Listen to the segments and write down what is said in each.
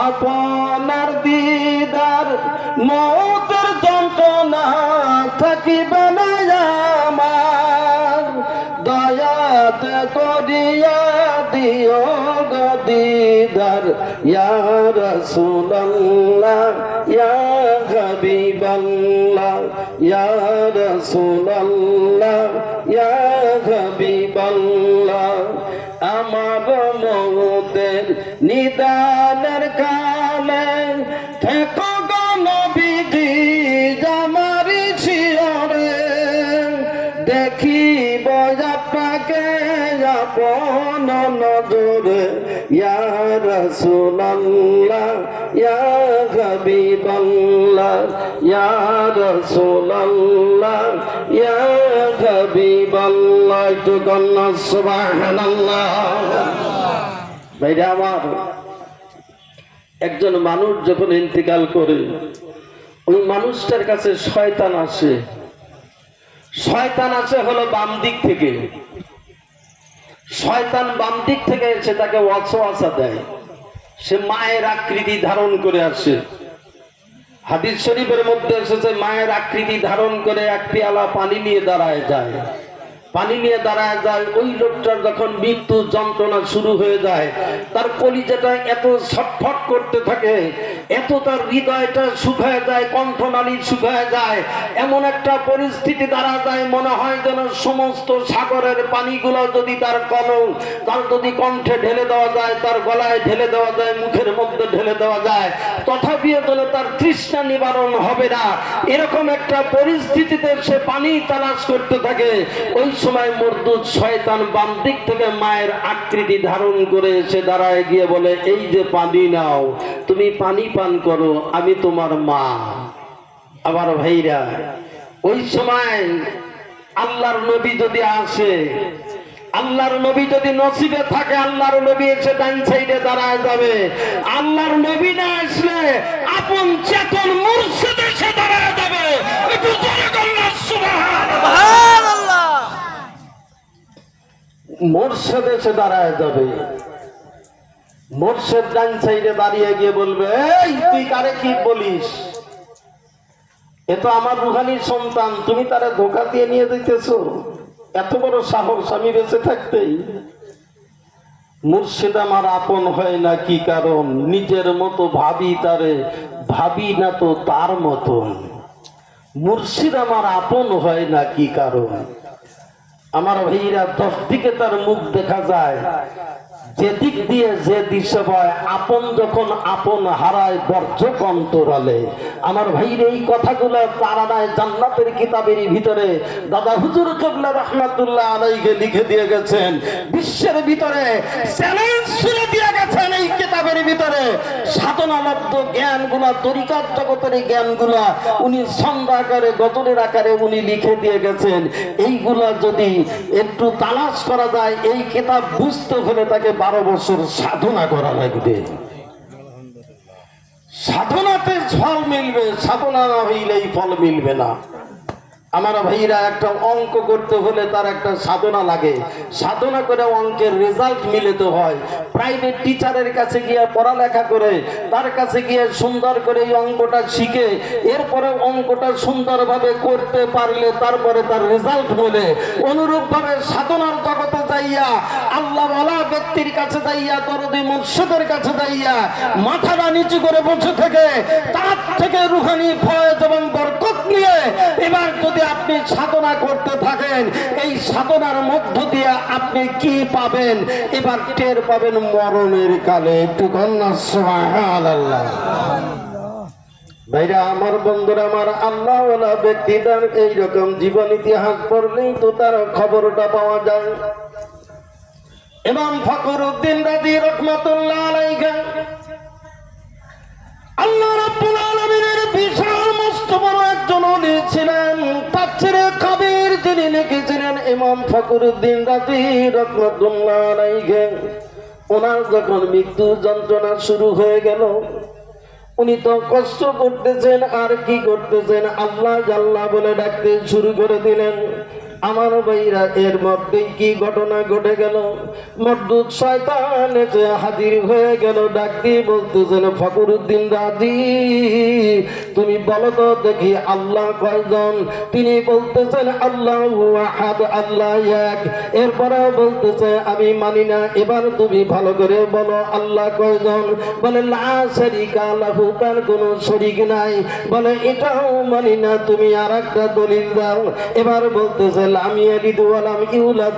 আপনার দিদার মৌতের যন্ত্রণা থাকিবে না আমার, দয়াতে করিয়া দিও গো দিদার ইয়া রাসূলুল্লাহ ইয়া হাবিবাল্লাহ ইয়া রাসূলুল্লাহ ইয়া হাবিবাল্লাহ। আমার মৌতের নিদানের কালে থেকো গো নবীজি জামারি শিয়রে, দেখিব আপনাকে আপন নজরে ইয়া রাসূলুল্লাহ ইয়া হাবিবাল্লাহ ইয়া রাসূলুল্লাহ ইয়া হাবিবাল্লাহ। একটু কন্যা সুবহানাল্লাহ। ভাইরা আমার, একজন মানুষ যখন ইন্তেকাল করে ওই মানুষটার কাছে শয়তান আসে। শয়তান আসে হলো বাম দিক থেকে। শয়তান বাম দিক থেকে এসে তাকে ওয়াসওয়াসা দেয়। সে মায়ের আকৃতি ধারণ করে আসে। হাদিস শরীফের মধ্যে এসেছে মায়ের আকৃতি ধারণ করে এক পেয়ালা পানি নিয়ে দাঁড়ায় যায়। পানি নিয়ে দাঁড়ায় যায়। ওই লোকটার যখন মৃত্যু যন্ত্রণা শুরু হয়ে যায়, তার কলিজাটা এত ছটফট করতে থাকে, এত তার হৃদয়টা শুকায় যায়, কণ্ঠনালী শুকায় যায়, এমন একটা পরিস্থিতি দাঁড়া যায় মনে হয় যেন সমস্ত সাগরের পানিগুলো যদি তার যদি কণ্ঠে ঢেলে দেওয়া যায়, তার গলায় ঢেলে দেওয়া যায়, মুখের মধ্যে ঢেলে দেওয়া যায়, তথাপিও যেন তার তৃষ্ণা নিবারণ হবে না। এরকম একটা পরিস্থিতিতে সে পানি তালাশ করতে থাকে। ওই সময় মরদুদ শয়তান বাম দিক থেকে মায়ের আকৃতি ধারণ করে এসে দাঁড়ায় গিয়ে বলে, এই যে পানি নাও, তুমি পানি পান করো, আমি তোমার মা। আবার ভাইরা, ওই সময় আল্লাহর নবী যদি আসে, আল্লাহর নবী যদি নসিবে থাকে, আল্লাহর নবী এসে ডান সাইডে দাঁড়ায় যাবে। আল্লাহর নবী না আসলে আপন চেতন মুর্শিদ এসে দাঁড়ায় যাবে। একটু জোরে বলুন সুবহানাল্লাহ। মুর্শিদ এসে দাঁড়ায় যাবে। মুর্শিদ ডান সাইডে দাঁড়িয়ে গিয়ে বলবে, এই তুই কারে কি বলিস? এ তো আমার রুহানি সন্তান, তুমি তারে ধোঁকা দিয়ে নিয়ে যাইতেছো? এত বড় সাহস আমি বেঁচে থাকতেই? মুর্শিদ আমার আপন হয় না কি কারণ? নিজের মতো ভাবি তারে, ভাবি না তো তার মতন। মুর্শিদ আমার আপন হয় না কি কারণ? আমার ভাইরা, 10 দিকে তার মুখ দেখা যায়, যেদিক দিয়ে যে দিশে বয়, আপন যখন আপন হারায় বর্জক অন্তরালে। আমার ভাইরে, এই কথাগুলো পারানায় জান্নাতের কিতাবের ভিতরে দাদা হুজুর কিবলা রাহমাতুল্লাহ আলাইহি লিখে দিয়ে গেছেন। বিশ্বের ভিতরে চ্যালেঞ্জ ছুড়ে দিয়ে গেছেন এই কিতাবের ভিতরে। সাধনালব্ধ জ্ঞানগুলা, তরিকাত জগতের জ্ঞানগুলা উনি ছন্দ আকারে, গজলের আকারে উনি লিখে দিয়ে গেছেন। এইগুলা যদি একটু তালাশ করা যায়, এই কিতাব বুঝতে হলে তাকে 12 বছর সাধনা করা লাগবে। সাধনাতে ফল মিলবে, সাধনা না হইলে এই ফল মিলবে না। আমার ভাইরা, একটা অঙ্ক করতে হলে তার একটা সাধনা লাগে। সাধনা করে অঙ্কের রেজাল্ট মিলতে হয়। প্রাইভেট টিচারের কাছে গিয়ে পড়ালেখা করে, তার কাছে গিয়ে সুন্দর করে এই অঙ্কটা শিখে, এরপরে অঙ্কটা সুন্দরভাবে করতে পারলে তারপরে তার রেজাল্ট মেলে। অনুরূপভাবে সাধনার জগতে যাইয়া, আল্লাহওয়ালা ব্যক্তির কাছে যাইয়া, দরদি মুর্শিদের কাছে যাইয়া মাথাটা নিচু করে বসে থেকে তার থেকে রুহানি ফয়েজ এবং বরকত নিয়ে এবার যদি আপনি সাধনা করতে থাকেন, এই সাধনার মধ্য দিয়ে আপনি কি পাবেন? এবার টের পাবেন মরণের কালে। একটু কন্যা সুবহানাল্লাহ। ভাইরা আমার, বন্ধুরা আমার, আল্লাহওয়ালা ব্যক্তিদের এইরকম জীবন ইতিহাস পড়লেই তো তার খবরটা পাওয়া যায়। ইমাম ফখরুদ্দিন রাজি রাহমাতুল্লাহ আলাইহি আল্লাহ রাব্বুল আলামিনের বিশাল মস্ত বড় একজন ওলি ছিলেন। তাফসীরে কবির যিনি লিখেছিলেন ইমাম ফখরুদ্দিন রাজি রাহমাতুল্লাহ আলাইহি, ওনার যখন মৃত্যু যন্ত্রণা শুরু হয়ে গেল, উনি তো কষ্ট করতেছেন আর কি করতেছেন, আল্লাহ আল্লাহ বলে ডাকতে শুরু করে দিলেন। আমার ভাইরা, এর মধ্যেই কি ঘটনা ঘটে গেল, মরদুদ শয়তান এসে হাজির হয়ে গেল, ডাক দিয়ে বলতেছেন, ফখরুদ্দিন রাজি, তুমি বলো তো দেখি আল্লাহ কয়জন? তিনি বলতেছেন আল্লাহু আহাদ, আল্লাহ এক। এরপরে বলতেছে আমি মানি না, এবার তুমি ভালো করে বলো আল্লাহ কয়জন? বলে লা শারীকা লাহু, তার কোনো শরীক নাই। বলে এটাও মানি না, তুমি আর একটা দলিল দাও। এবার বলতেছে লাম ইয়ালিদ ওয়া লাম ইউলাদ,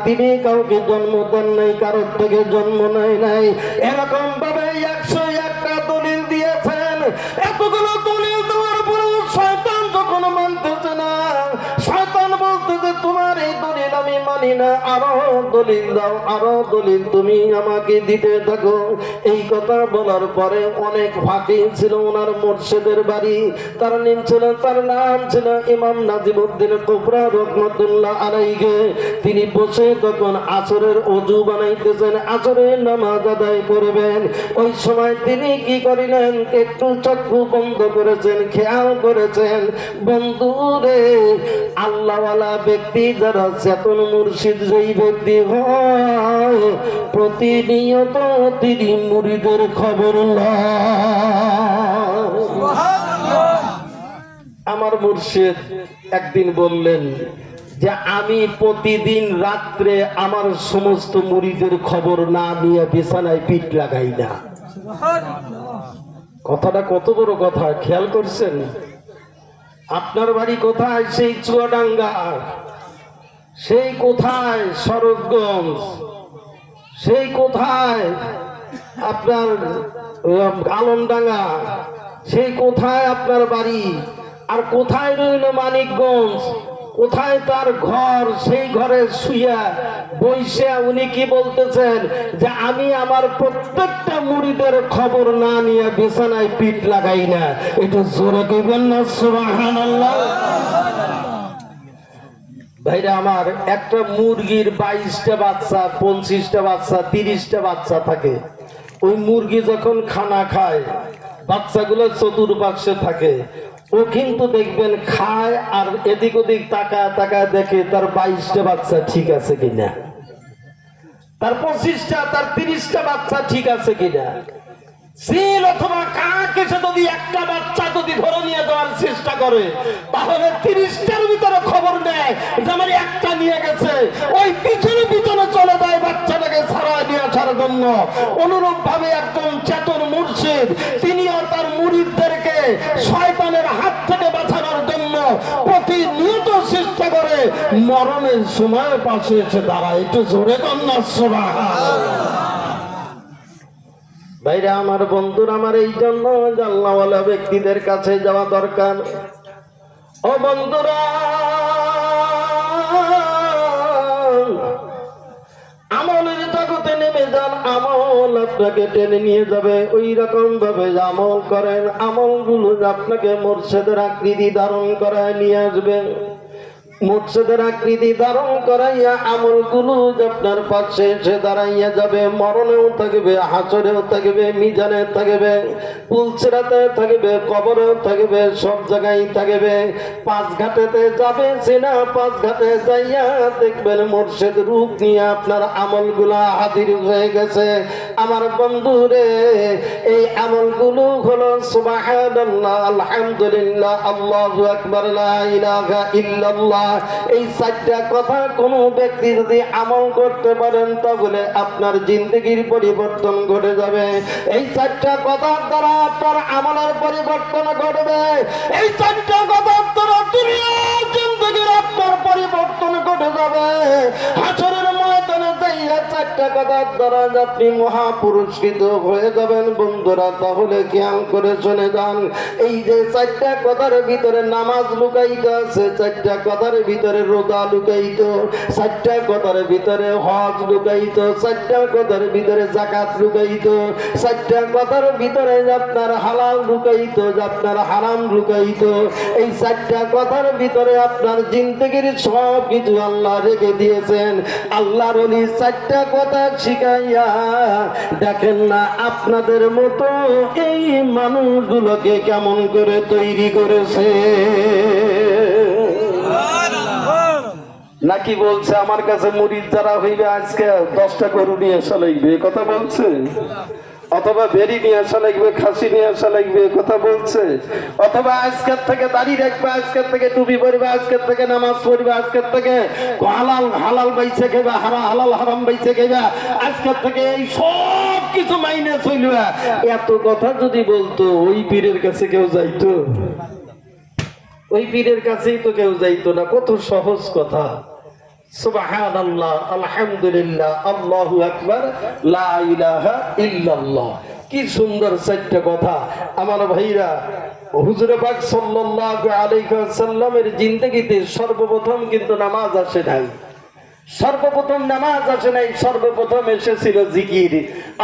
তিনি কাউকে জন্ম দেন নাই, কারোর থেকে জন্ম নেয় নাই। এরকম ভাবে 101টা দলিল দিয়েছেন। এতগুলো দলিল দেওয়ার পরেও শয়তান যখন মানতেছে না, শয়তান বলতেছে তোমার এই দলিল আমি মানি না, আরো দলিল দাও, আরো দলিল তুমি আমাকে দিতে থাকো। এই কথা বলার পরে অনেক ফাঁকি ছিল ওনার মুর্শিদের বাড়ি, তার নাম ছিল ইমাম নাজিমউদ্দিন কুবরা রহমাতুল্লাহ আলাইহি। তিনি বসে তখন আসরের ওযু বানাইতেছেন, আসরের নামাজ আদায় করবেন। ওই সময় তিনি কি করিলেন, একটু চক্ষু বন্ধ করেছেন, খেয়াল করেছেন, বন্ধুরে আল্লাহওয়ালা ব্যক্তি যারা চেতন মুর্শিদ যেই ব্যক্তি হয়, প্রতিনিয়ত তিনি মুরিদের খবর লয়। আমার মুর্শিদ একদিন বললেন যে আমি প্রতিদিন রাত্রে আমার সমস্ত মুরিদের খবর না নিয়ে বিছানায় পিঠ লাগাই না। কথাটা কত বড় কথা, খেয়াল করছেন? আপনার বাড়ি কোথায়? সেই চুয়াডাঙ্গা, সেই কোথায় শরৎগঞ্জ, সেই কোথায় আপনার আলমডাঙ্গা, সেই কোথায় আপনার বাড়ি, আর কোথায় রইল মানিকগঞ্জ, কোথায় তার ঘর? সেই ঘরে শুইয়া বইসে উনি কি বলতেছেন যে আমি আমার প্রত্যেকটা মুরিদের খবর না নিয়ে বিছানায় পিঠ লাগাই না। এটা জোরে কইবেন না সুবহানাল্লাহ? ভাইরা আমার, একটা মুরগির 22টা বাচ্চা, 25টা বাচ্চা, 30টা বাচ্চা থাকে। ওই মুরগি যখন খানা খায়, বাচ্চাগুলো চতুর্পার্শ্বে থাকে, ও কিন্তু দেখবেন খায় আর এদিক ওদিক তাকায় তাকায় দেখে তার 22টা বাচ্চা ঠিক আছে কিনা, তার 25টা, তার 30টা বাচ্চা ঠিক আছে কিনা। সিল অথবা কাক এসে যদি একটা বাচ্চা যদি ধরে নিয়ে যাওয়ার চেষ্টা করে, তাহলে 30টার ভিতরে খবর নেয় যে আমার একটা নিয়ে গেছে, ওই পিছনে পিছনে চলে যায় বাচ্চাটাকে ছাড়া নিয়ে আসার জন্য। অনুরূপ ভাবে একজন চেতন মুর্শিদ, তিনিও তার মুরিদদেরকে শয়তানের হাত থেকে বাঁচানোর জন্য প্রতিনিয়ত চেষ্টা করে, মরণের সময় পাশে এসে দাঁড়ায়। একটু জোরে কন্যা সুবহানাল্লাহ। ভাইরা আমার, বন্ধুরা আমার, এই জন্য আল্লাহওয়ালা ব্যক্তিদের কাছে যাওয়া দরকার। ও বন্ধুরা, আমলের জগতে নেমে যান, আমল আপনাকে টেনে নিয়ে যাবে। ওই রকম ভাবে আমল করেন, আমলগুলো আপনাকে মুর্শিদের আকৃতি ধারণ করায় নিয়ে আসবে। মুর্শিদের আকৃতি ধারণ করাইয়া আমলগুলো আপনার পাশে এসে দাঁড়াইয়া যাবে। মরণেও থাকবে, হাসরেও থাকবে, মিজানে থাকবে, পুলসিরাতে থাকবে, কবরেও থাকবে, সব জায়গায় থাকবে। 5 ঘাটেতে যাবে সিনা, 5 ঘাটে যাইয়া দেখবেন মুর্শিদ রূপ নিয়ে আপনার আমলগুলা হাজির হয়ে গেছে। আমার বন্ধুরে, এই আমলগুলো হলো সুবহানাল্লাহ, আলহামদুলিল্লাহ, আল্লাহু আকবার, লা ইলাহা ইল্লাল্লাহ। এই 4টা কথা কোনো ব্যক্তি যদি আমল করতে পারেন, তাহলে আপনার জিন্দেগির পরিবর্তন ঘটে যাবে। এই 4টা কথার দ্বারা আপনার আমলের পরিবর্তন ঘটবে। এই 4টা কথার দ্বারা দুনিয়ার জিন্দেগির আপনার পরিবর্তন ঘটে যাবে। হাসরের ময়দানে যাইয়া 4টা কথার দ্বারা আপনি মহাপুরস্কৃত হয়ে যাবেন। বন্ধুরা, তাহলে খেয়াল করে শুনে যান, এই যে 4টা কথার ভিতরে নামাজ লুকাইতে আছে, 4টা কথার ভিতরে রোজা লুকাইত, 4টা কথার ভিতরে হজ লুকাইত, 4টা কথার ভিতরে যাকাত লুকাইত, 4টা কথার ভিতরে আপনার হালাল লুকাইত, আপনার হারাম লুকাইত। এই 4টা কথার ভিতরে আপনার জিন্দেগির সব কিছু আল্লাহ রেখে দিয়েছেন। আল্লাহর ওলি 4টা কথা শিখাইয়া দেখেন না আপনাদের মতো এই মানুষগুলোকে কেমন করে তৈরি করেছে। নাকি বলছে আমার কাছে মুরিদ যারা হইবে আজকে 10টা গরু নিয়ে আসা লাগবে, কথা বলছে, অথবা বেরি নিয়ে আসা লাগবে, খাসি নিয়ে আসা লাগবে, কথা বলছে, অথবা আজকের থেকে দাড়ি রাখবে, আজকের থেকে টুপি পরবে, আজকের থেকে নামাজ পড়বে, আজকের থেকে হালাল হালাল বাইছে খেবে, হালাল হারাম বাইছে খেবে, আজকের থেকে এই সব কিছু মাইনে চলবে। এত কথা যদি বলতো ওই পীরের কাছে কেউ যাইতো? ওই পীরের কাছেই তো কেউ যাইতো না। কত সহজ কথা। সুবহানাল্লাহ, আলহামদুলিল্লাহ, আল্লাহু আকবার, লা ইলাহা ইল্লাল্লাহ। কি সুন্দর চারটা কথা। আমার ভাইরা, হুজুর পাক সাল্লাল্লাহু আলাইহি ওয়াসাল্লামের জিন্দেগিতে সর্বপ্রথম কিন্তু নামাজ আসে নাই। সর্বপ্রথম নামাজ আসে নাই, সর্বপ্রথম এসেছিল জিকির।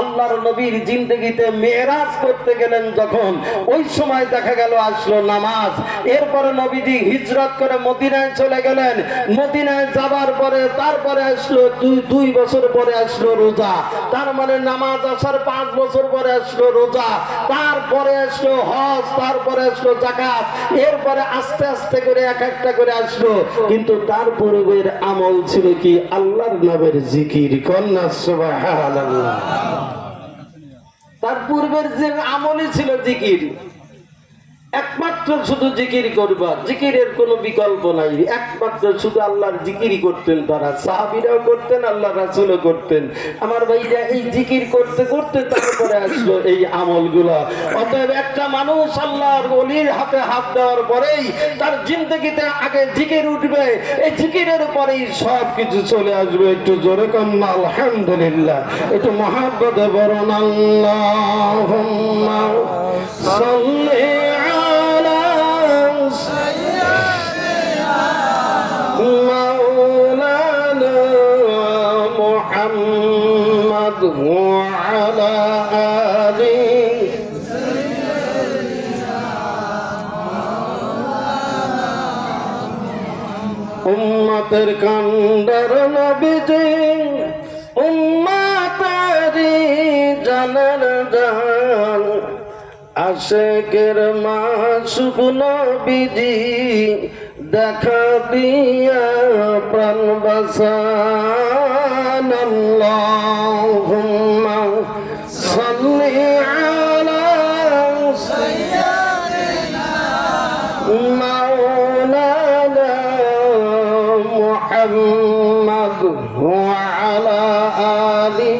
আল্লাহর নবীর জিন্দেগিতে মেরাজ করতে গেলেন যখন, ওই সময় দেখা গেল আসলো নামাজ। এরপরে নবীজি হিজরত করে মদিনায় চলে গেলেন। মদিনায় যাবার পরে তারপরে আসলো দুই বছর পরে আসলো রোজা। তার মানে নামাজ আসার 5 বছর পরে আসলো রোজা, তারপরে আসলো হজ, তারপরে আসলো যাকাত, এরপরে আস্তে আস্তে করে এক একটা করে আসলো। কিন্তু তার পূর্বের আমল ছিল কি? আল্লাহর নামের জিকির। কন্যা সুবহানাল্লাহ। তার পূর্বের যে আমলই ছিল জিকির, একমাত্র শুধু জিকির করবা, জিকিরের কোনো বিকল্প নাই, একমাত্র শুধু আল্লাহর জিকিরই করতেন তারা। সাহাবীরাও করতেন, আল্লাহ রাসূলও করতেন। আমার ভাইরা, এই জিকির করতে করতে তারপরে আসলো এই আমলগুলো। অতএব একটা মানুষ আল্লাহর ওলির হাতে হাত দেওয়ার পরেই তার জিন্দেগিতে আগে জিকির উঠবে, এই জিকিরের পরেই সব কিছু চলে আসবে। একটু জোরে কন্যা আলহামদুলিল্লাহ, একটু মহাব্বতে বলুন আল্লাহুম্মা সাল্লি وعلى آله উম্মতের কান্ডার নবীজি, উম্মতেরই জানের জান, আশিকের মাসুক নবীজি, দেখা দিয়া প্রাণ বাঁচান। আল্লাহুম্মা সাল্লি আলা সাইয়্যিদিনা মাওলানা মুহাম্মদ ওয়া আলা আলি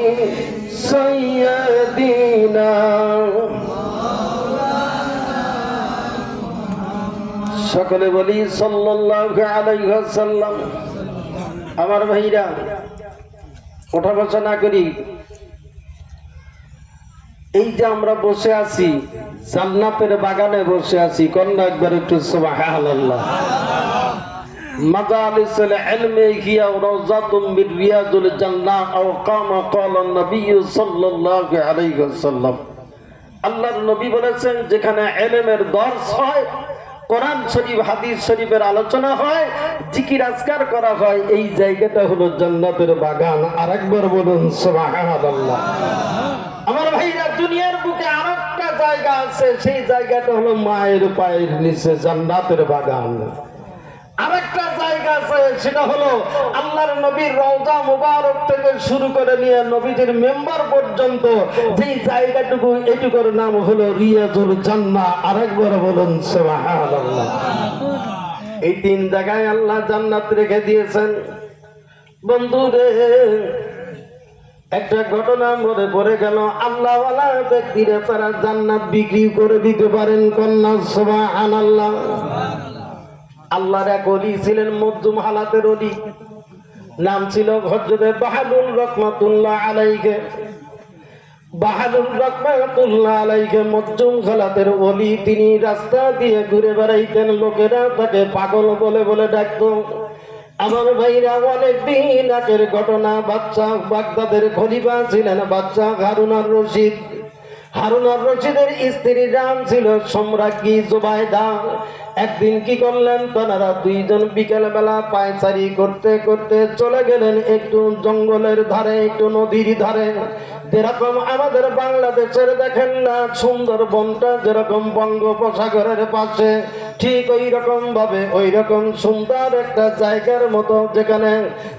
সাইয়্যিদিনা। সকলে বলি সাল্লাল্লাহু আলাইহি ওয়াসাল্লাম। আমার ভাইরা, ওঠা বসা না করি, এই যে আমরা বসে আছি জান্নাতের বাগানে বসে আছি, কন্যা একবার একটু সুবহানাল্লাহ। মাজালিসুল ইলমি হিয়া রাওযাতুম মির রিয়াজিল জান্নাহ আও কামা ক্বালা নবী সাল্লাল্লাহু আলাইহি ওয়াসাল্লাম। আল্লাহর নবী বলেছেন, যেখানে ইলমের দর্স হয়, কোরআন শরীফ হাদিস শরীফের আলোচনা হয়, জিকির আজকার করা হয়, এই জায়গাটা হলো জান্নাতের বাগান। আরেকবার বলুন সুবহানাল্লাহ। আমার ভাইরা, দুনিয়ার বুকে আরেকটা জায়গা আছে, সেই জায়গাটা হলো মায়ের পায়ের নিচে জান্নাতের বাগান। আরেকটা জায়গা আছে, সেটা হলো আল্লাহর নবীর রওজা মুবারক থেকে শুরু করে নিয়ে নবীজির মেম্বার পর্যন্ত যেই জায়গাটুকু, এটুকুর নাম হলো রিয়াজুল জান্নাহ। আরেকবার বলুন সুবহানাল্লাহ। এই 3 জায়গায় আল্লাহ জান্নাত রেখে দিয়েছেন। বন্ধুরে, একটা ঘটনা মনে পড়ে গেল। আল্লাহওয়ালা ব্যক্তিরা তারা জান্নাত বিক্রি করে দিতে পারেন। কন্যা সুবহানাল্লাহ। আল্লাহর এক ওলি ছিলেন, মজুম হালাতের ওলি, নাম ছিল হযরত বাহাদুর রহমাতুল্লাহ আলাইহি। বাহাদুর রহমাতুল্লাহ আলাইহি মজুম হালাতের ওলি। তিনি রাস্তা দিয়ে ঘুরে বেড়াইতেন, লোকেরা তাকে পাগল বলে বলে ডাকতো। আমার ভাইরা, অনেকদিন আগের ঘটনা। বাদশা বাগদাদের খলিফা ছিলেন বাদশা হারুন আর রশিদ। হারুন আর রশিদের স্ত্রীর নাম ছিল সম্রাজ্ঞী জুবাইদা। একদিন কি করলেন, তারা দুইজন বিকেল বেলা পায়চারি করতে করতে চলে গেলেন একটু জঙ্গলের ধারে, একটু নদীর ধারে। যেরকম আমাদের বাংলাদেশের দেখেন না সুন্দরবনটা যেরকম বঙ্গোপসাগরের পাশে, ঠিক ওই রকম ভাবে ওই রকম সুন্দর একটা জায়গার মতো, যেখানে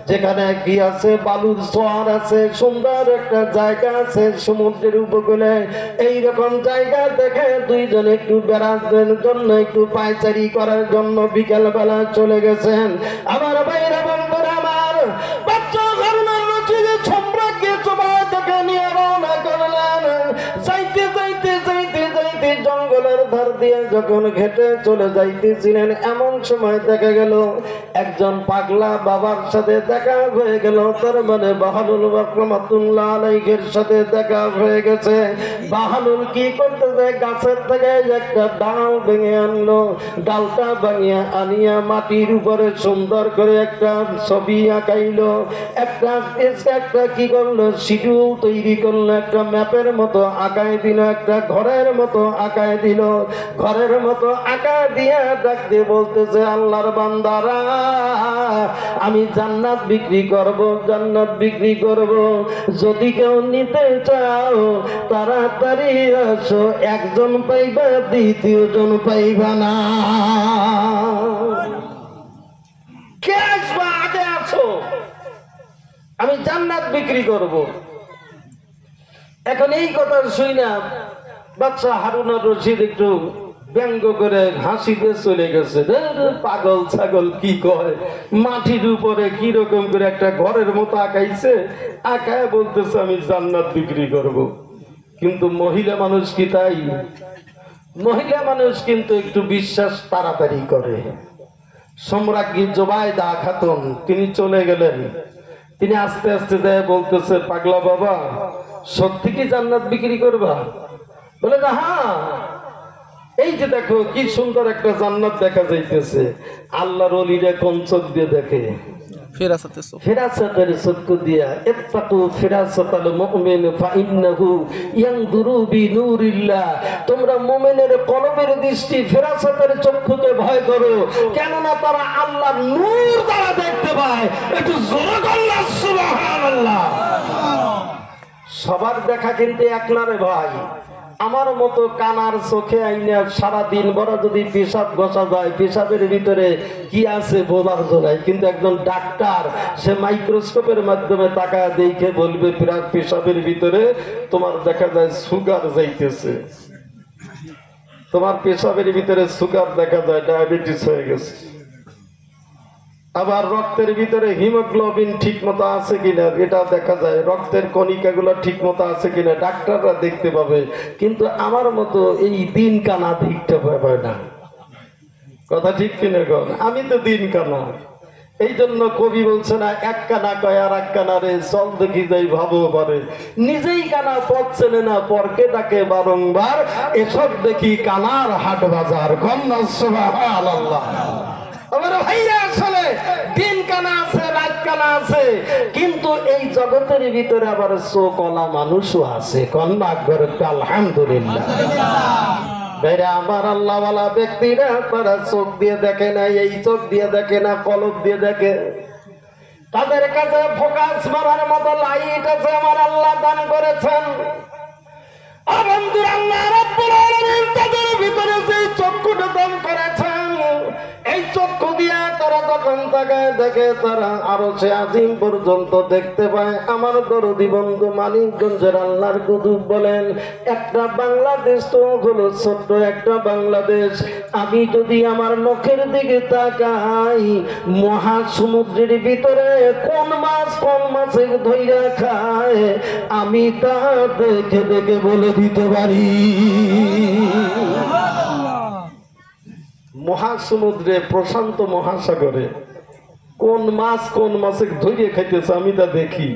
যেখানে কি আছে, বালুর চর আছে, সুন্দর একটা জায়গা আছে সমুদ্রের উপকূলে। এইরকম জায়গা দেখে দুইজন একটু বেড়ানোর জন্য, একটু পায়চারি করার জন্য বিকেল বেলা চলে গেছেন। আমার ভাইরা বন্ধুরা, আমার বাচ্চা ঘরনার রচিতে সম্রাটকে জবাই থেকে নিয়ে রওনা করলেন। যাইতে যাইতে যাইতে যাইতে জঙ্গলের ধার দিয়ে যখন ঘেটে চলে যাইতেছিলেন, এমন সময় দেখা গেল একজন পাগলা বাবার সাথে দেখা হয়ে গেল। তার মানে বাহালুল রহমাতুল্লাহ আলাইহির সাথে দেখা হয়ে গেছে। বাহালুল কি করতেছে, গাছের থেকে একটা ডাল ভেঙে আনলো। ডালটা ভাঙিয়া আনিয়া মাটির উপরে সুন্দর করে একটা ছবি আঁকাইলো, একটা কি করলো, শিডিউল তৈরি করলো, একটা ম্যাপের মতো আঁকায় দিল, একটা ঘরের মতো আঁকায় দিল। ঘরের মতো আঁকা দিয়ে ডাক দিয়ে বলতেছে, আল্লাহর বান্দারা, আমি জান্নাত বিক্রি করব, জান্নাত বিক্রি করব। যদি কেউ নিতে চাও তাড়াতাড়ি আসো, একজন পাইবা, দ্বিতীয় জন পাইবা না। কে আসবা, আগে আসো, আমি জান্নাত বিক্রি করব। এখন এই কথা শুই না বাচ্চা হারুনুর রশিদ একটু ব্যঙ্গ করে হাসিতে চলে গেছে। পাগল ছাগল কি কয়, মাটির উপরে কি রকম করে একটা ঘরের মতো আঁকাইছে, আঁকায় বলতেছে আমি জান্নাত বিক্রি করব। কিন্তু মহিলা মানুষ কি তাই? মহিলা মানুষ কিন্তু একটু বিশ্বাস তাড়াতাড়ি করে। সম্রাজ্ঞী জোবাইদা খাতুন তিনি চলে গেলেন। তিনি আস্তে আস্তে যায় বলতেছে, পাগলা বাবা, সত্যি কি জান্নাত বিক্রি করবা? বলে না, হ্যাঁ, এই যে দেখো কি সুন্দর একটা জান্নাত দেখা যাইতেছে। আল্লাহর ওলিরা কোন চোখ দিয়ে দেখে? ফিরাসাতের চক্ষু দিয়া। ইত্তাকু ফিরাসাতাল মুমিন ফাইন্নাহু ইয়ানদুরু বিনুরিল্লাহ। তোমরা মুমিনের কলবের দৃষ্টি ফিরাসাতের চক্ষুকে ভয় করো, কেননা তারা আল্লাহর নূর দ্বারা দেখতে পায়। একটু জোরে বলুন সুবহানাল্লাহ। সবার দেখা কিন্তু এক না রে ভাই। আমার মতো কানার চোখে আইনা সারাদিন বড় যদি পেশাব ঘষা যায়, পেশাবের ভিতরে কি আছে বোঝার জন্য, কিন্তু একজন ডাক্তার সে মাইক্রোস্কোপের মাধ্যমে তাকায় দেখে বলবে পেশাবের ভিতরে তোমার দেখা যায় সুগার যাইতেছে, তোমার পেশাবের ভিতরে সুগার দেখা যায়, ডায়াবেটিস হয়ে গেছে। আবার রক্তের ভিতরে হিমোগ্লোবিন ঠিক মতো আছে কিনা এটা দেখা যায়, রক্তের কণিকাগুলো ঠিক মতো আছে কিনা ডাক্তাররা দেখতে পাবে। কিন্তু আমার মতো এই দিন কানা দেখতে পাবে না। কথা ঠিক কিনা কন? আমি তো দিন কানা। এই জন্য কবি বলছে না, এক কানা কয় আর এক কানা রে, চল দেখি যাই ভাবো পারে। নিজেই কানা, পথ চেনে না, পরকে ডাকে বারংবার, এসব দেখি কানার হাট বাজার। কন্যা সুবহানাল্লাহ। আমার ভাইরা, আসলে দিন কানা আছে, রাত কানা আছে, কিন্তু এই জগতের ভিতরে আবার চোখওয়ালা মানুষও আছে। কন্যা আলহামদুলিল্লাহ। ভাইরা আমার, আল্লাহওয়ালা ব্যক্তিরা তারা চোখ দিয়ে দেখে না, এই চোখ দিয়ে দেখে না, কলব দিয়ে দেখে। তাদের কাছে ফোকাস মারার মতো লাইট আছে, আমার আল্লাহ দান করেছেন। আলহামদুলিল্লাহ, রাব্বুল আলামিন তাদের ভিতরে যে চক্ষুটা দান করেছেন, এই চক্ষু দিয়া তারা যখন তাকায় দেখে, তারা আরো সে আজিম পর্যন্ত দেখতে পায়। আমার দরদি বন্ধু মানিকগঞ্জের আল্লাহর কুতুব বলেন, একটা বাংলাদেশ তো হলো ছোট্ট একটা বাংলাদেশ। আমি যদি আমার নখের দিকে তাকাই, মহাসমুদ্রের ভিতরে কোন মাছে ধইরা খায়, আমি তা দেখে দেখে বলে দিতে পারি। মহাসমুদ্রে, প্রশান্ত মহাসাগরে কোন মাছে ধরে খাইতেছে আমি তা দেখি।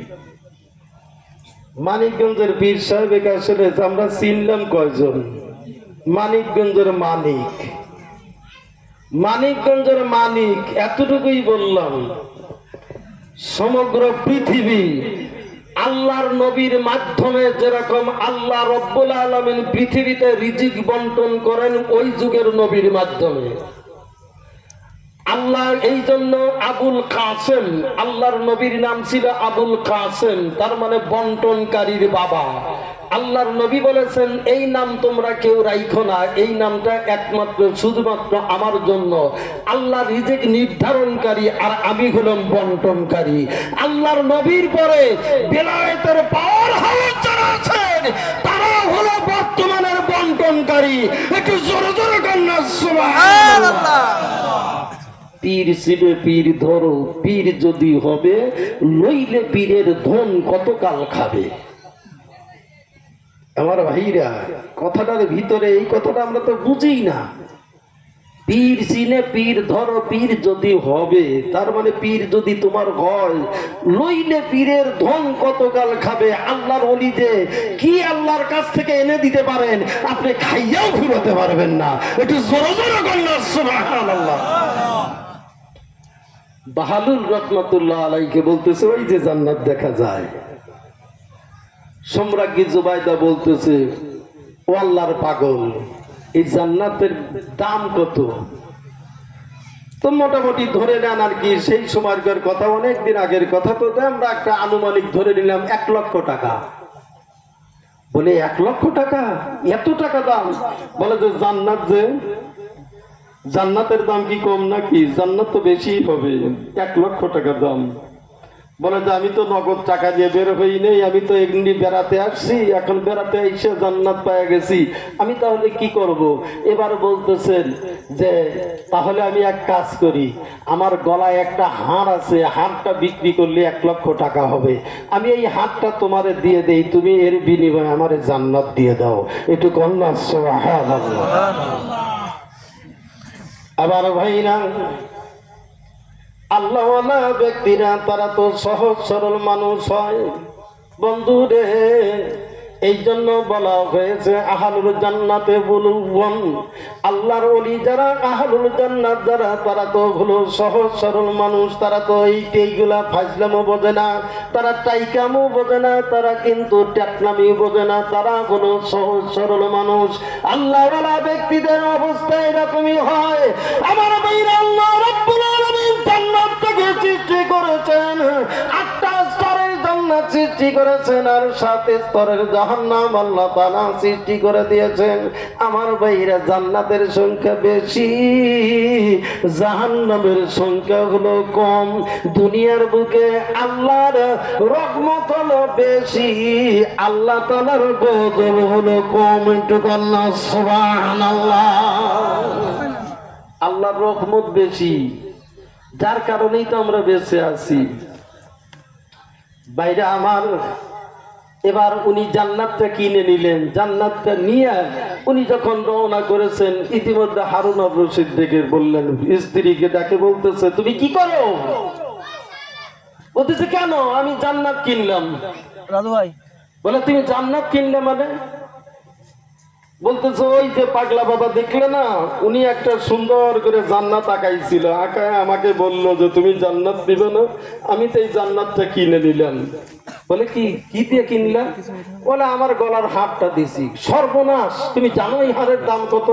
মানিকগঞ্জের পীর সাহেব আসলে আমরা চিনলাম কয়জন? মানিকগঞ্জের মানিকগঞ্জের মানিক, এতটুকুই বললাম। সমগ্র পৃথিবী আল্লাহর নবীর মাধ্যমে যেরকম আল্লাহ রব্বুল আলামিন পৃথিবীতে রিজিক বন্টন করেন, ওই যুগের নবীর মাধ্যমে আল্লাহ এই জন্য আবুল কাসেম, আল্লাহর নবীর নাম ছিল আবুল কাসেম, তার মানে বন্টনকারীর বাবা। আল্লাহর নবী বলেছেন এই নাম তোমরা কেউ রাখো না, এই নামটা একমাত্র শুধুমাত্র আমার জন্য। আল্লাহ রিজিক নির্ধারণকারী আর আমি হলাম বন্টনকারী। আল্লাহর নবীর পরে বেলায়েতের পাওয়ার হাউস যারা আছেন তারা হলো বর্তমানের বন্টনকারী। একটু জোরে জোরে কন্যা সুবহানাল্লাহ। পীর শিবে পীর ধরো, পীর যদি হবে লইলে পীরের ধন কতকাল খাবে। আমার ভাইরা, কথাটার ভিতরে এই কথাটা আমরা তো বুঝি না। পীর চিনে পীর ধরো, পীর যদি হবে তার মানে পীর যদি তোমার হয় লইলে পীরের ধন কতকাল খাবে। আল্লাহর ওলি যে কি আল্লাহর কাছ থেকে এনে দিতে পারেন আপনি খাইয়াও ঘুরাতে পারবেন না। একটু জোরে জোরে কন্যা সুবহানাল্লাহ। বাহালুল রহমাতুল্লাহ আলাইকে বলতেছে ওই যে জান্নাত দেখা যায়। সম্রাজ্ঞী জুবাইদা বলতেছে ও আল্লাহর পাগল, এই জান্নাতের দাম কত? তো মোটামুটি ধরে নেন আর কি, সেই সময়কার কথা, অনেকদিন আগের কথা, তো আমরা একটা আনুমানিক ধরে নিলাম 1 লক্ষ টাকা। বলে 1 লক্ষ টাকা? এত টাকা দাম? বলে যে জান্নাত, যে জান্নাতের দাম কি কম নাকি? জান্নাত তো বেশি হবে, 1 লক্ষ টাকা দাম। বলে যে আমি তো নগদ টাকা দিয়ে বের হই নেই, আমি তো এমনি বেড়াতে আসছি, এখন বেড়াতে এসে জান্নাত পেয়ে গেছি, আমি তাহলে কি করব? এবার বলতেছেন যে তাহলে আমি এক কাজ করি, আমার গলায় একটা হাড় আছে, হাড়টা বিক্রি করলে 1 লক্ষ টাকা হবে, আমি এই হাড়টা তোমারে দিয়ে দেই, তুমি এর বিনিময়ে আমারে জান্নাত দিয়ে দাও। একটু কন্যা সুবহানাল্লাহ। আবার ভাইরা, আল্লাহওয়ালা ব্যক্তিরা তারা তো সহজ সরল মানুষ হয় বন্ধু রে। এই জন্য বলা হয়েছে আহলুল জান্নাতে বুলুবন, আল্লাহর ওলি যারা আহলুল জান্নাত যারা তারা তো হলো সহজ সরল মানুষ। তারা তো এইগুলা ফাজলামও বোঝে না, তারা টাইকামও বোঝে না, তারা কিন্তু ট্যাটনামি বোঝে না, তারা হলো সহজ সরল মানুষ। আল্লাহওয়ালা ব্যক্তিদের অবস্থা এরকমই হয়। আমার ভাইরা, আল্লাহ রাব্বুল আলামিন জান্নাতকে সৃষ্টি করেছেন, 8টা স্তরের জান্নাত সৃষ্টি করেছেন, আর 7 স্তরের জাহান্নাম আল্লাহ তাআলা সৃষ্টি করে দিয়েছেন। আমার ভাইরা, জান্নাতের সংখ্যা বেশি, জাহান্নামের সংখ্যা হলো কম। দুনিয়ার বুকে আল্লাহর রহমত হলো বেশি, আল্লাহ তাআলার গজব হলো কম। একটু আল্লাহ সুবহানাল্লাহ। আল্লাহর রহমত বেশি, যার কারণেই তো আমরা বেঁচে আছি। বাইরে আমার, এবার উনি জান্নাতটা কিনে নিলেন। জান্নাতটা নিয়ে উনি যখন রওনা করেছেন, ইতিমধ্যে হারুন আর রশিদ ডেকে বললেন, স্ত্রীকে ডাকে বলতেছে তুমি কি করো? বলতেছে কেন? আমি জান্নাত কিনলাম। রাজু ভাই বলে তুমি জান্নাত কিনলে মানে? বলতেছে ওই যে পাগলা বাবা দেখলে না, উনি একটা সুন্দর করে জান্নাত আঁকাইছিল, আঁকায় আমাকে বললো যে তুমি জান্নাত দিবে না, আমি তো এই জান্নাতটা কিনে নিলাম। বলে কি দিয়ে কিনলা? বলে আমার গলার হারটা দিছি। সর্বনাশ, তুমি জানো এই হারের দাম কত?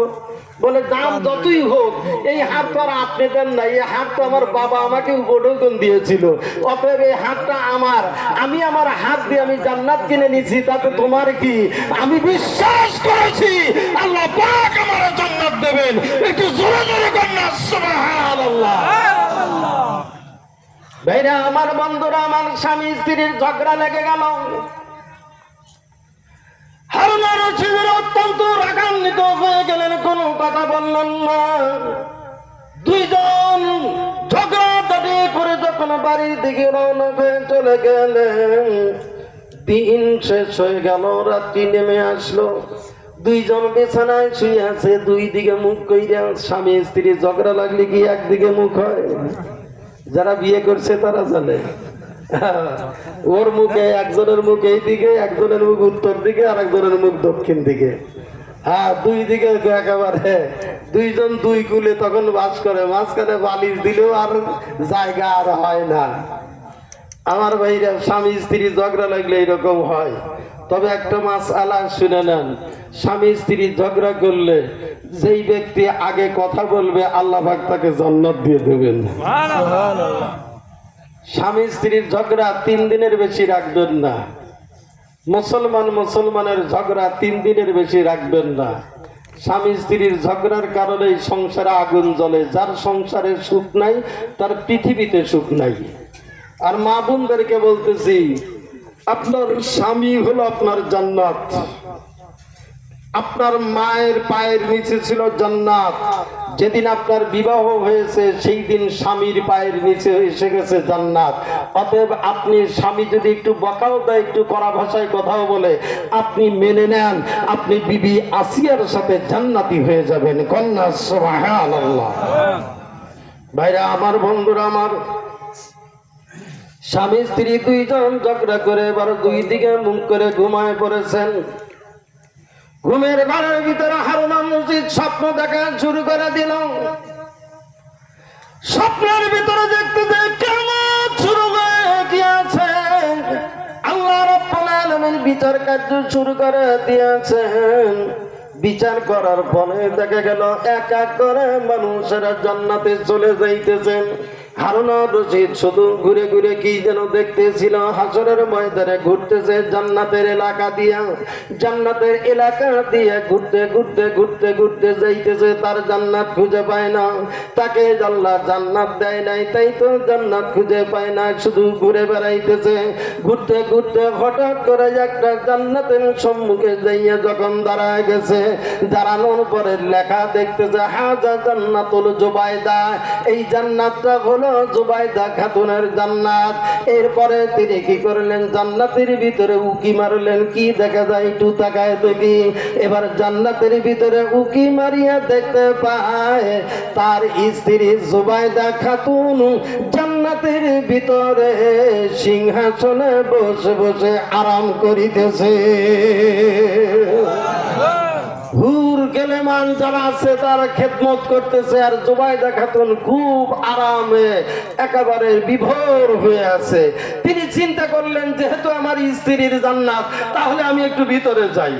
বলে দাম যতই হোক এই হার তো আর আপনি দেন না, এই হার তো আমার বাবা আমাকে উপঢৌকন দিয়েছিল, অতএব এই হারটা আমার, আমি আমার হাত দিয়ে আমি জান্নাত কিনে নিছি, তাতে তোমার কি? আমি বিশ্বাস করেছি আল্লাহ পাক আমার জান্নাত দেবেন। একটু জোরে জোরে কন্যা সুবহানাল্লাহ। ভাইরা আমার, বন্ধুরা আমার, স্বামী স্ত্রীর ঝগড়া লেগে গেল। হারুন আর রশিদ অত্যন্ত রাগান্বিত হয়ে গেলেন, কোনো কথা বললেন না। দুইজন ঝগড়াঝাটি করে যখন বাড়ির দিকে রওনা হয়ে চলে গেলেন, দিন শেষ হয়ে গেল, রাত্রি নেমে আসলো। দুইজন বিছানায় শুয়ে আছে, দুই দিকে মুখ কইরা। স্বামী স্ত্রী ঝগড়া লাগলে কি একদিকে মুখ হয়? যারা বিয়ে করছে তারা জানে, ওর মুখে, একজনের মুখ এই দিকে, একজনের মুখ উত্তর দিকে, আর একজনের মুখ দক্ষিণ দিকে। হ্যাঁ, দুই দিকে একেবারে দুইজন দুই কুলে তখন বাস করে, মাঝখানে বালিশ দিলেও আর জায়গা আর হয় না। আমার ভাইরা, স্বামী স্ত্রী ঝগড়া লাগলে এরকম হয়। তবে একটা মাসআলা শুনে নেন, স্বামী স্ত্রী ঝগড়া করলে যেই ব্যক্তি আগে কথা বলবে আল্লাহ পাক তাকে জান্নাত দিয়ে দেবেন। স্বামী স্ত্রীর ঝগড়া 3 দিনের বেশি রাখবেন না। মুসলমানের ঝগড়া 3 দিনের বেশি রাখবেন না। স্বামী স্ত্রীর ঝগড়ার কারণে সংসারে আগুন জ্বলে। যার সংসারে সুখ নাই তার পৃথিবীতে সুখ নাই। আর মা বোনদেরকে বলতেছি, আপনার স্বামী হলো আপনার জান্নাত। আপনার মায়ের পায়ের নিচে ছিল জান্নাত। যেদিন আপনার বিবাহ হয়েছে সেই দিন স্বামীর পায়ের নিচে এসে গেছে জান্নাত। অতএব আপনি স্বামী যদি একটু বকাও দেয়, একটু কড়া ভাষায় কথাও বলে, আপনি মেনে নেন, আপনি বিবি আসিয়ার সাথে জান্নাতি হয়ে যাবেন। কন্যা সুবহানাল্লাহ। ভাইরা আমার, বন্ধুরা আমার, স্বামী স্ত্রী দুইজন ঝগড়া করে এবার 2 দিকে মুখ করে ঘুমায় পড়েছেন। ঘুমের ঘরের ভিতরে হারুন রশিদ স্বপ্ন দেখা শুরু করে দিল। স্বপ্নের ভিতরে দেখতে কিয়ামত শুরু হয়ে গিয়েছে। আল্লাহ রাব্বুল আলামিন বিচার কার্য শুরু করে দিয়েছেন। বিচার করার পরে দেখা গেল এক এক করে মানুষেরা জান্নাতে চলে যাইতেছেন। হারুন রশিদ শুধু ঘুরে ঘুরে কি যেন দেখতেছিল। হাসরের ময়দানে ঘুরতেছে জান্নাতের এলাকা দিয়া, জান্নাতের এলাকা দিয়ে ঘুরতে ঘুরতে ঘুরতে ঘুরতে যাইতেছে। তার জান্নাত খুঁজে পায় না। তাকে আল্লাহ জান্নাত দেয় নাই, তাই তো জান্নাত খুঁজে পায় না, শুধু ঘুরে বেড়াইতেছে। ঘুরতে ঘুরতে হঠাৎ করে একটা জান্নাতের সম্মুখে যাইয়া যখন দাঁড়ায় গেছে, দাঁড়ানোর পরে লেখা দেখতেছে হাজা জান্নাতুল জুবাইদা। এই জান্নাতটা হলো জুবাইদা খাতুনের জান্নাত। এরপরে তিনি কি করলেন, জান্নাতের ভিতরে উকি মারলেন। কি দেখা যায় একটু তাকায় দেখি। এবার জান্নাতের ভিতরে উকি মারিয়া দেখতে পায় তার স্ত্রী জুবাইদা খাতুন জান্নাতের ভিতরে সিংহাসনে বসে বসে আরাম করিতেছে। হুর গেলেমান যারা আছে তারা খেদমত করতেছে, আর জুবাইদা খাতুন খুব আরামে একেবারে বিভোর হয়ে আছে। তিনি চিন্তা করলেন, যেহেতু আমার স্ত্রীর জান্নাত, তাহলে আমি একটু ভিতরে যাই।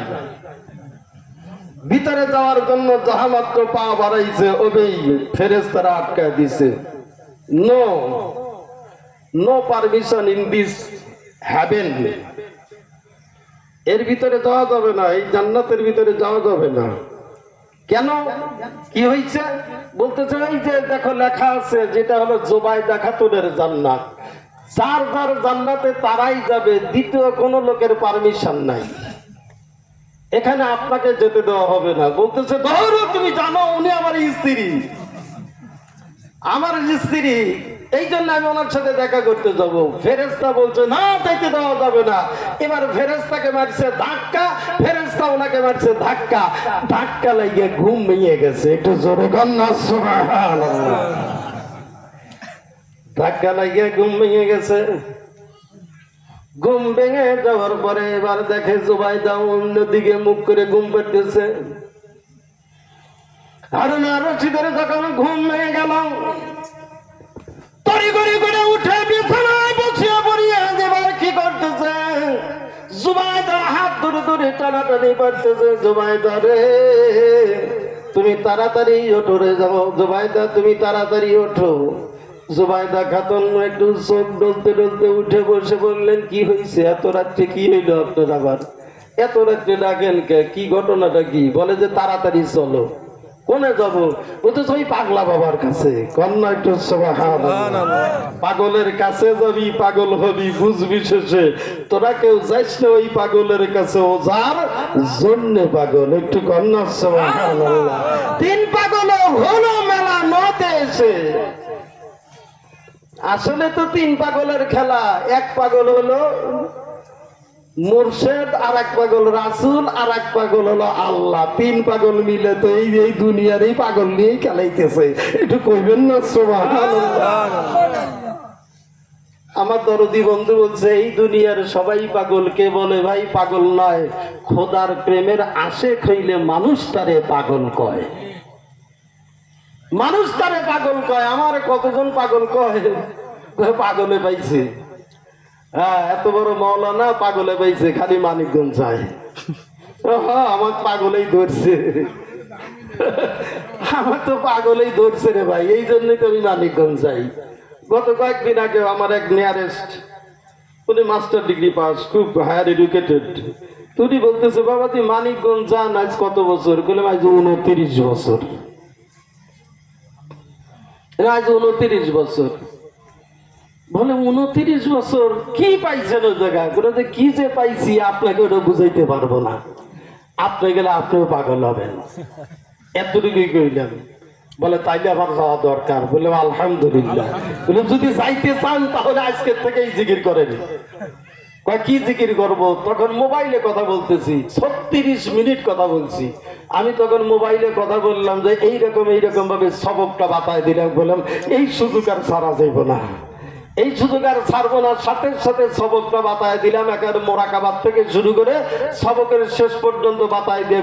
ভিতরে যাওয়ার জন্য যাহা মাত্র পা বাড়াইছে, ওবেই ফেরেশতারা আটকায় দিছে। No no permission in this heaven. এর ভিতরে যাওয়া যাবে না, এই জান্নাতের ভিতরে যাওয়া যাবে না। কেন, কি হয়েছে? বলতেছে এই যে দেখো লেখা আছে, যেটা হলো জুবাইদা খাতুনের জান্নাত। যার যার জান্নাতে তারাই যাবে, দ্বিতীয় কোনো লোকের পারমিশন নাই। এখানে আপনাকে যেতে দেওয়া হবে না। বলতেছে ধরো তুমি জানো উনি আমার স্ত্রী, আমার স্ত্রী, এই জন্য আমি ওনার সাথে দেখা করতে যাব। ফেরেশতা বলছে না, যেতে দেওয়া যাবে না। এবার ফেরেশতাকে মারছে ধাক্কা, ফেরেশতা ওনাকে মারছে ধাক্কা। ধাক্কা লাগিয়ে ঘুম ভেঙে গেছে। একটু জোরে কন্যা সুবহানাল্লাহ। ধাক্কা লাগিয়ে ঘুম ভেঙে গেছে। ঘুম ভেঙে যাওয়ার পরে এবার দেখে জুবাইদা অন্যদিকে মুখ করে ঘুম পাড়তেছে। হারুন রশিদের যখন ঘুম ভেঙে গেল, তড়িঘড়ি করে উঠে বিছানায় বসিয়া পড়িয়া এবার কি করতেছে, জুবাইদা হাত ধরে ধরে টানাটানি করতেছে। জুবাইদা রে, তুমি তাড়াতাড়ি ওঠো রে, যাও জুবাইদা, তুমি তাড়াতাড়ি ওঠো। জুবাইদা খাতুন একটু চোখ ডলতে ডলতে উঠে বসে বললেন, কি হয়েছে? এত রাত্রে কি হইল আপনার? আবার এত রাত্রে ডাকেন কে? কি ঘটনাটা কি? বলে যে তাড়াতাড়ি চলো। কোনে যাব? বলতে ওই পাগলা বাবার কাছে। কন্যা একটু সুবহানাল্লাহ। পাগলের কাছে যাবি, পাগল হবি, বুঝবি শেষে। তোরা কেউ যাইস না ওই পাগলের কাছে, ও যার জন্য পাগল। একটু কন্যা সুবহানাল্লাহ। 3 পাগল হলো মেলা নতে এসে। আসলে তো 3 পাগলের খেলা। এক পাগল হলো মুর্শেদ, আর এক পাগল রাসূল, আর এক পাগল হলো আল্লাহ। 3 পাগল মিলে তো এই দুনিয়ার এই পাগল নিয়েই খেলাইতেছে। একটু কইবেন না সুবহানাল্লাহ। আমার দরদি বন্ধু বলছে, এই দুনিয়ার সবাই পাগল। কে বলে ভাই পাগল নয়, খোদার প্রেমের আশেক হইলে মানুষ তারে পাগল কয়। মানুষ তারে পাগল কয়। আমার কতজন পাগল কয়, পাগলে পাইছে। হ্যাঁ, এত বড় মাওলানা পাগলে পাইছে, খালি মানিকগঞ্জ যায়। হ্যাঁ, আমার পাগলেই ধরছে। আমার তো পাগলেই ধরছে রে ভাই, এই জন্যই তো আমি মানিকগঞ্জ যাই। গত কয়েকদিন আগে আমার এক নিয়ারেস্ট, উনি মাস্টার ডিগ্রি পাস, খুব হায়ার এডুকেটেড, তুই বলতেছে বাবা তুই মানিকগঞ্জ যান আজ কত বছর? বললাম আজ 29 বছর। আজ 29 বছর। বলে 29 বছর কি পাইছেন ওই জায়গা? বলে কি যে পাইছি আপনাকে ওটা বুঝাইতে পারবো না, আপনি গেলে আপনিও পাগল হবেন, এতটুকুই কইলাম। বলে তাইলে আমার যাওয়া দরকার। বললাম আলহামদুলিল্লাহ। বললাম যদি যাইতে চান তাহলে আজকের থেকেই জিকির করেন। কি জিকির করবো? তখন মোবাইলে কথা বলতেছি, 36 মিনিট কথা বলছি। আমি তখন মোবাইলে কথা বললাম যে এইরকম ভাবে সবকটা বাতায় দিলাম। বললাম এই সুযোগ আর ছাড়া যাইব না, এই সুযোগ আর ছাড়বো না। সাথে সাথে সবকটা বাতায় দিলাম, একেবারে মোরাকাবাদ থেকে শুরু করে সবকের শেষ পর্যন্ত বাতায় দিয়ে